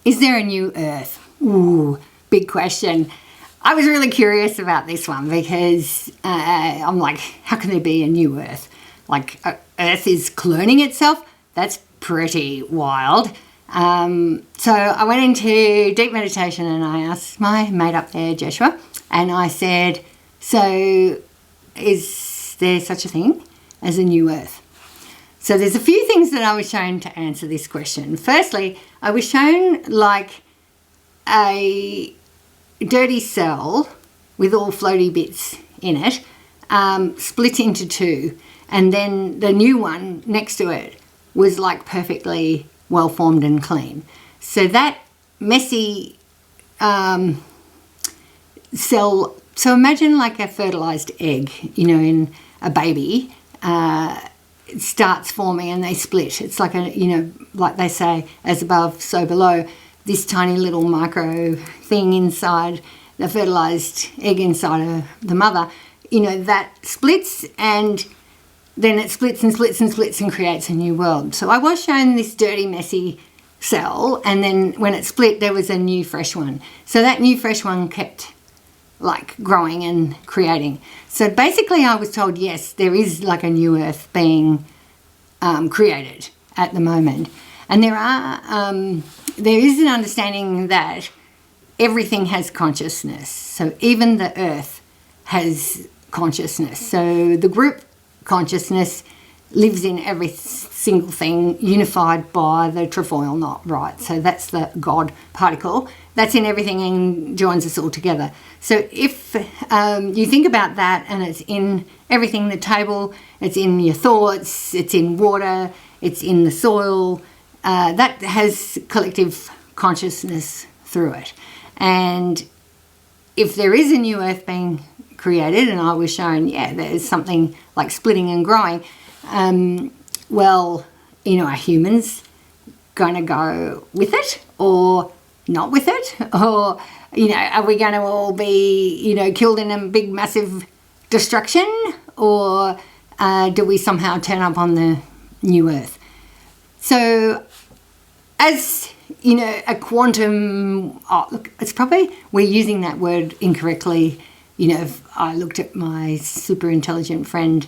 Is there a new Earth? Ooh, big question. I was really curious about this one because I'm like, how can there be a new Earth? Like, Earth is cloning itself? That's pretty wild. So I went into deep meditation and I asked my mate up there, Joshua, and I said, so is there such a thing as a new Earth? So there's a few things that I was shown to answer this question. Firstly, I was shown like a dirty cell with all floaty bits in it, split into two, and then the new one next to it was like perfectly well formed and clean. So that messy cell, so imagine like a fertilized egg, in a baby, it starts forming and they split. It's like like they say, as above, so below. This tiny little micro thing inside the fertilized egg inside of the mother, that splits, and then it splits and splits and splits and creates a new world. So I was shown this dirty, messy cell, and then when it split, there was a new, fresh one. So that new, fresh one kept like growing and creating. So basically I was told, yes, there is like a new Earth being created at the moment. And there is an understanding that everything has consciousness. So even the Earth has consciousness. So the group consciousness lives in every single thing, unified by the trefoil knot, right? So that's the God particle. That's in everything and joins us all together. So if you think about that, and it's in everything, the table, it's in your thoughts, it's in water, it's in the soil, that has collective consciousness through it. And if there is a new Earth being created, and I was shown, there's something like splitting and growing, are humans going to go with it or not with it? Or, are we going to all be, killed in a big, massive destruction? Or do we somehow turn up on the new Earth? So as, a quantum, it's probably, we're using that word incorrectly. If I looked at my super intelligent friend,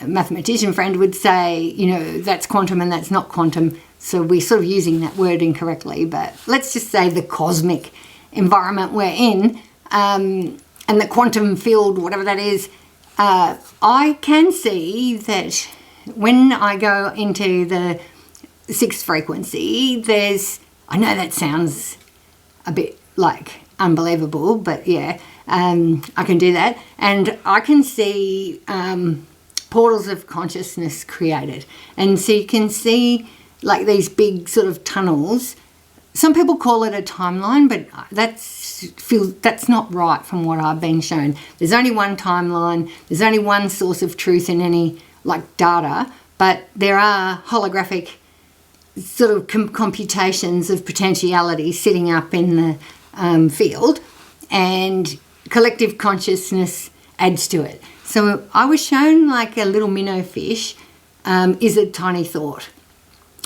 mathematician friend would say, that's quantum and that's not quantum. So we're sort of using that word incorrectly. But let's just say the cosmic environment we're in, and the quantum field, whatever that is, I can see that when I go into the sixth frequency, I know that sounds a bit like unbelievable, but I can do that. And I can see portals of consciousness created. And so you can see like these big sort of tunnels. Some people call it a timeline, but that's not right from what I've been shown. There's only one timeline. There's only one source of truth in any like data, but there are holographic sort of computations of potentiality sitting up in the field, and collective consciousness adds to it. So I was shown like a little minnow fish is a tiny thought,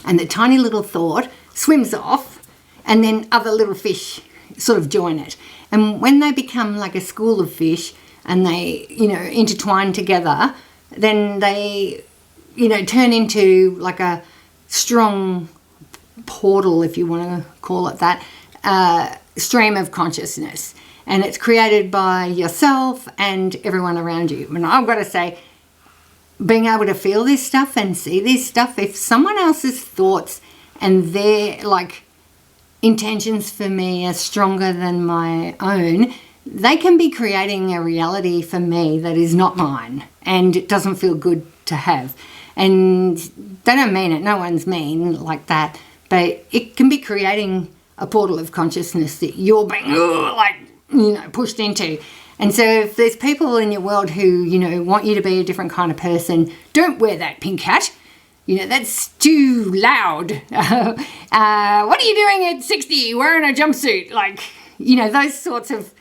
and the tiny little thought swims off, and then other little fish sort of join it. And when they become like a school of fish and they, intertwine together, then they, turn into like a strong portal, if you want to call it that, stream of consciousness. And it's created by yourself and everyone around you. And I've got to say, being able to feel this stuff and see this stuff, if someone else's thoughts and their like intentions for me are stronger than my own, they can be creating a reality for me that is not mine, and it doesn't feel good to have. And they don't mean it, no one's mean like that, but it can be creating a portal of consciousness that you're being pushed into. And so if there's people in your world who, want you to be a different kind of person, don't wear that pink hat. That's too loud. What are you doing at 60 wearing a jumpsuit? Those sorts of,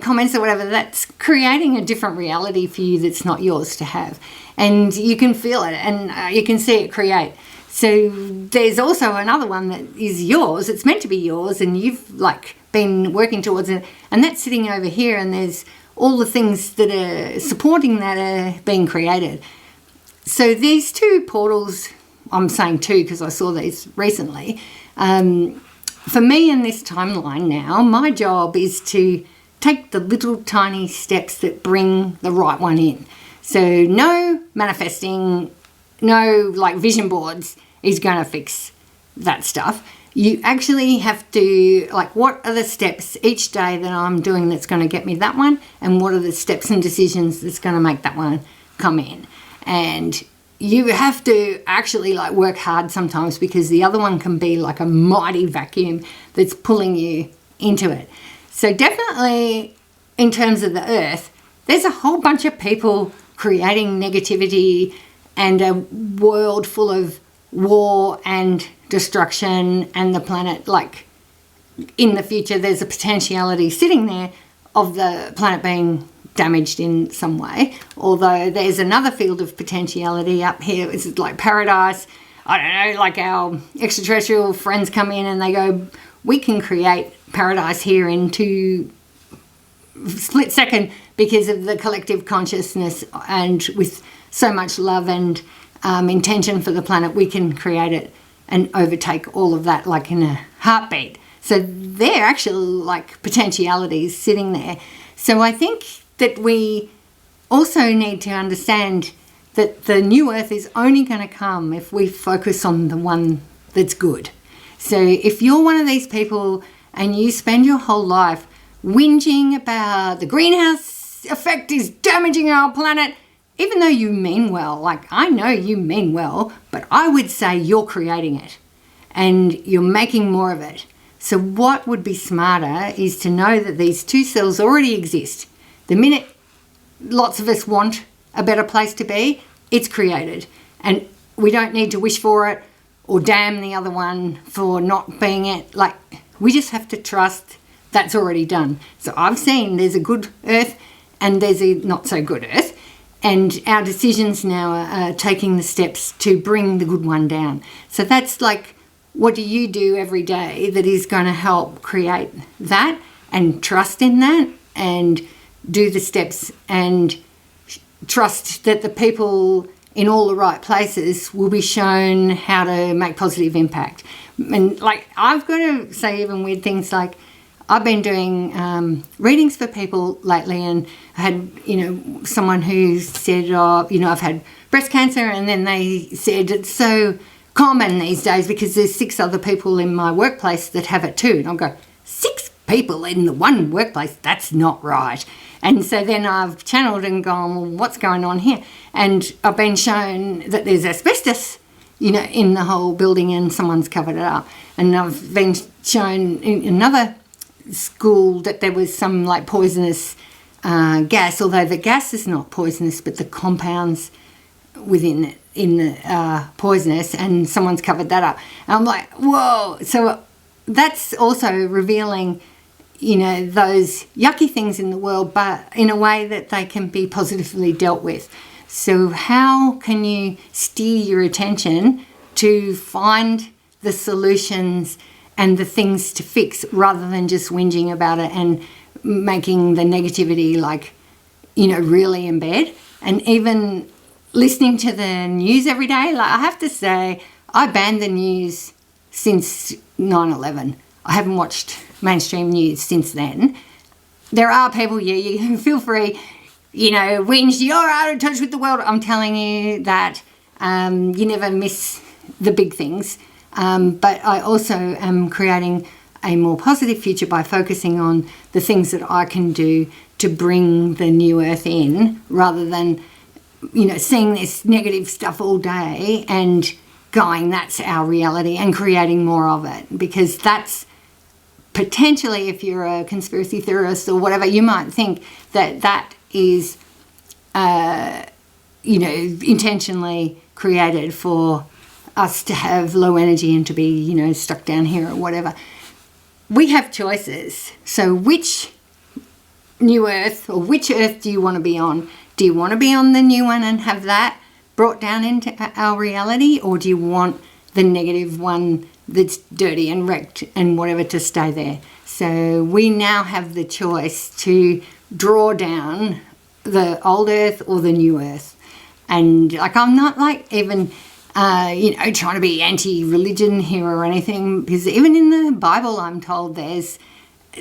comments or whatever, that's creating a different reality for you that's not yours to have. And you can feel it and you can see it create. So there's also another one that is yours. It's meant to be yours, and you've like been working towards it, and that's sitting over here, and there's all the things that are supporting that are being created. So these two portals, I'm saying two because I saw these recently. For me in this timeline now, my job is to take the little tiny steps that bring the right one in. So no manifesting, no like vision boards is going to fix that stuff. You actually have to, like, what are the steps each day that I'm doing that's going to get me that one, and what are the steps and decisions that's going to make that one come in. And you have to actually like work hard sometimes, because the other one can be like a mighty vacuum that's pulling you into it. So definitely in terms of the earth, there's a whole bunch of people creating negativity and a world full of war and destruction, and the planet, like in the future there's a potentiality sitting there of the planet being damaged in some way. Although there's another field of potentiality up here, it's like paradise. I don't know, like our extraterrestrial friends come in and they go, we can create paradise here in 2 split second because of the collective consciousness, and with so much love and intention for the planet, we can create it and overtake all of that like in a heartbeat. So they're actually like potentialities sitting there. So I think that we also need to understand that the new earth is only going to come if we focus on the one that's good. So if you're one of these people and you spend your whole life whinging about the greenhouse effect is damaging our planet, even though you mean well, like I know you mean well, but I would say you're creating it and you're making more of it. So what would be smarter is to know that these two cells already exist. The minute lots of us want a better place to be, it's created. And we don't need to wish for it or damn the other one for not being it. Like, we just have to trust that's already done. So I've seen there's a good earth and there's a not so good earth. And our decisions now are taking the steps to bring the good one down. So that's like, what do you do every day that is going to help create that, and trust in that, and do the steps, and trust that the people in all the right places will be shown how to make positive impact. And like, I've got to say even weird things like, I've been doing readings for people lately, and I had, someone who said, I've had breast cancer, and then they said it's so common these days because there's 6 other people in my workplace that have it too. And I'll go, 6 people in the one workplace? That's not right. And so then I've channeled and gone, well, what's going on here? And I've been shown that there's asbestos, in the whole building, and someone's covered it up. And I've been shown in another school that there was some like poisonous gas, although the gas is not poisonous, but the compounds within it in the poisonous, and someone's covered that up. And I'm like, whoa. So that's also revealing, those yucky things in the world, but in a way that they can be positively dealt with. So how can you steer your attention to find the solutions and the things to fix, rather than just whinging about it and making the negativity really in bed? And even listening to the news every day, I have to say, I banned the news since 9/11. I haven't watched mainstream news since then. There are people, you can feel free, whinge, you're out of touch with the world. I'm telling you that you never miss the big things. But I also am creating a more positive future by focusing on the things that I can do to bring the new earth in, rather than, seeing this negative stuff all day and going, that's our reality, and creating more of it. Because that's potentially, if you're a conspiracy theorist or whatever, you might think that is, intentionally created for us to have low energy and to be, stuck down here or whatever. We have choices. So which new earth, or which earth do you want to be on? Do you want to be on the new one and have that brought down into our reality, or do you want the negative one that's dirty and wrecked and whatever to stay there. So we now have the choice to draw down the old earth or the new earth. And like, I'm not like even, trying to be anti-religion here or anything, because even in the Bible, I'm told there's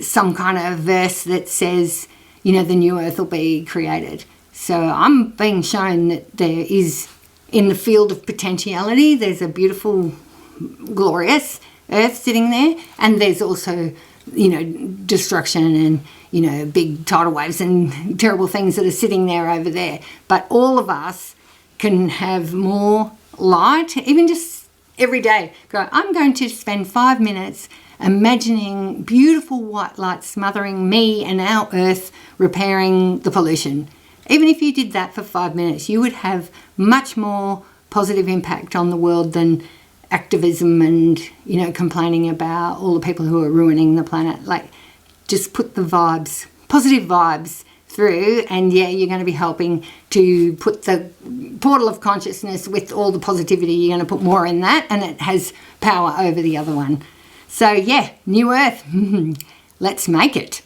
some kind of verse that says, the new earth will be created. So I'm being shown that there is, in the field of potentiality, there's a beautiful, glorious earth sitting there, and there's also, destruction and, big tidal waves and terrible things that are sitting there over there. But all of us can have more light, even just every day. I'm going to spend 5 minutes imagining beautiful white light smothering me and our earth, repairing the pollution. Even if you did that for 5 minutes, you would have much more positive impact on the world than activism and, complaining about all the people who are ruining the planet. Like, just put the vibes, positive vibes through, and you're going to be helping to put the portal of consciousness with all the positivity. You're going to put more in that, and it has power over the other one. So new earth, let's make it.